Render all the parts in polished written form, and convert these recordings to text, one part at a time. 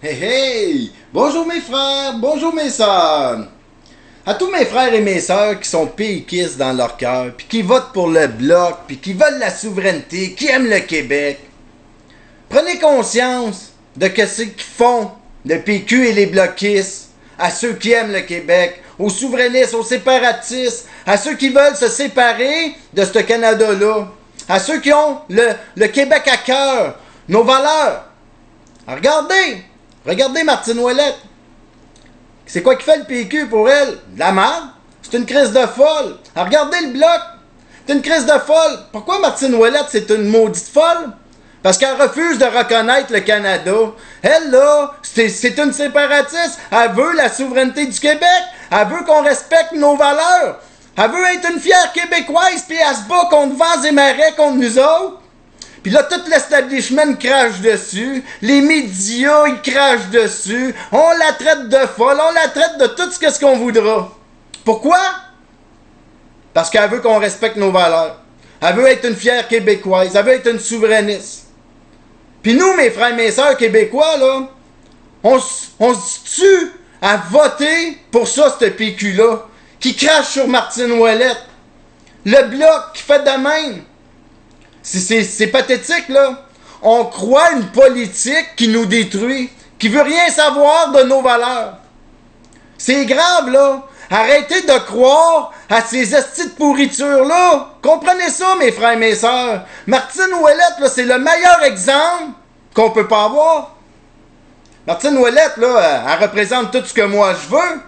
Hey hey! Bonjour mes frères, bonjour mes sœurs! À tous mes frères et mes sœurs qui sont péquistes dans leur cœur, puis qui votent pour le Bloc, puis qui veulent la souveraineté, qui aiment le Québec, prenez conscience de ce qu'ils font, le PQ et les bloquistes, à ceux qui aiment le Québec, aux souverainistes, aux séparatistes, à ceux qui veulent se séparer de ce Canada-là, à ceux qui ont le Québec à cœur, nos valeurs. Regardez Martine Ouellette. C'est quoi qui fait le PQ pour elle? De la merde. C'est une crise de folle. Regardez le Bloc. C'est une crise de folle. Pourquoi Martine Ouellette, c'est une maudite folle? Parce qu'elle refuse de reconnaître le Canada. Elle, là, c'est une séparatiste. Elle veut la souveraineté du Québec. Elle veut qu'on respecte nos valeurs. Elle veut être une fière Québécoise, puis elle se bat contre vents et marées contre nous autres. Puis là, tout l'establishment crache dessus. Les médias, ils crachent dessus. On la traite de folle. On la traite de tout ce qu'on voudra. Pourquoi? Parce qu'elle veut qu'on respecte nos valeurs. Elle veut être une fière Québécoise. Elle veut être une souverainiste. Puis nous, mes frères et mes sœurs québécois, là, on se tue à voter pour ça, ce PQ-là, qui crache sur Martine Ouellette. Le Bloc qui fait de même. C'est pathétique, là. On croit une politique qui nous détruit, qui veut rien savoir de nos valeurs. C'est grave, là. Arrêtez de croire à ces estis de pourriture-là. Comprenez ça, mes frères et mes sœurs. Martine Ouellette, là, c'est le meilleur exemple qu'on peut pas avoir. Martine Ouellette, là, elle représente tout ce que moi je veux.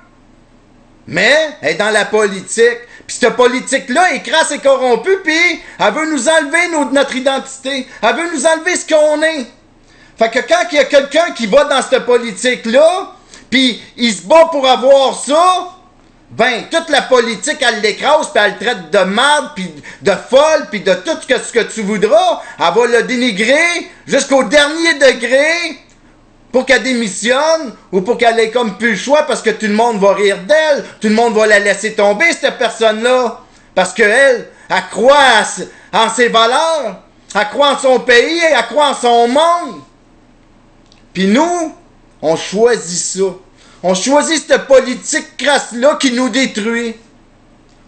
Mais elle est dans la politique. Puis cette politique-là est crasse et corrompue, puis elle veut nous enlever notre identité. Elle veut nous enlever ce qu'on est. Fait que quand il y a quelqu'un qui va dans cette politique-là, puis il se bat pour avoir ça, ben, toute la politique, elle l'écrase, puis elle le traite de merde, puis de folle, puis de tout ce que tu voudras. Elle va le dénigrer jusqu'au dernier degré pour qu'elle démissionne ou pour qu'elle ait comme plus le choix parce que tout le monde va rire d'elle, tout le monde va la laisser tomber, cette personne-là. Parce qu'elle, elle croit en ses valeurs, elle croit en son pays, elle croit en son monde. Puis nous, on choisit ça. On choisit cette politique crasse-là qui nous détruit.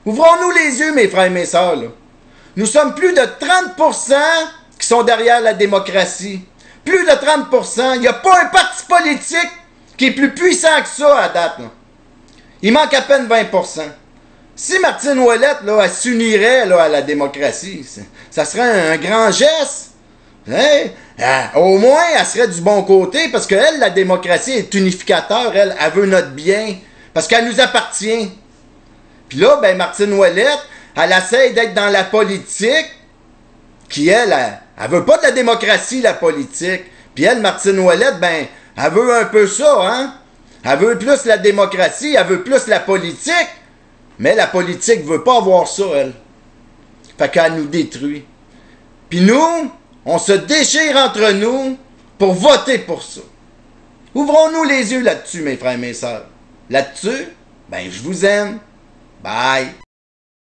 Ouvrons-nous les yeux, mes frères et mes sœurs, là. Nous sommes plus de 30% qui sont derrière la démocratie. Plus de 30%. Il n'y a pas un parti politique qui est plus puissant que ça à date, là. Il manque à peine 20%. Si Martine Ouellette, là, elle s'unirait là, à la démocratie, ça serait un grand geste. Hein? Au moins, elle serait du bon côté, parce qu'elle, la démocratie, est unificateur. Elle veut notre bien, parce qu'elle nous appartient. Puis là, ben, Martine Ouellette, elle essaie d'être dans la politique, qui, elle veut pas de la démocratie, la politique. Puis elle, Martine Ouellette, ben, elle veut un peu ça, hein? Elle veut plus la démocratie, elle veut plus la politique. Mais la politique veut pas avoir ça, elle. Fait qu'elle nous détruit. Puis nous, on se déchire entre nous pour voter pour ça. Ouvrons-nous les yeux là-dessus, mes frères et mes sœurs. Là-dessus, ben, je vous aime. Bye.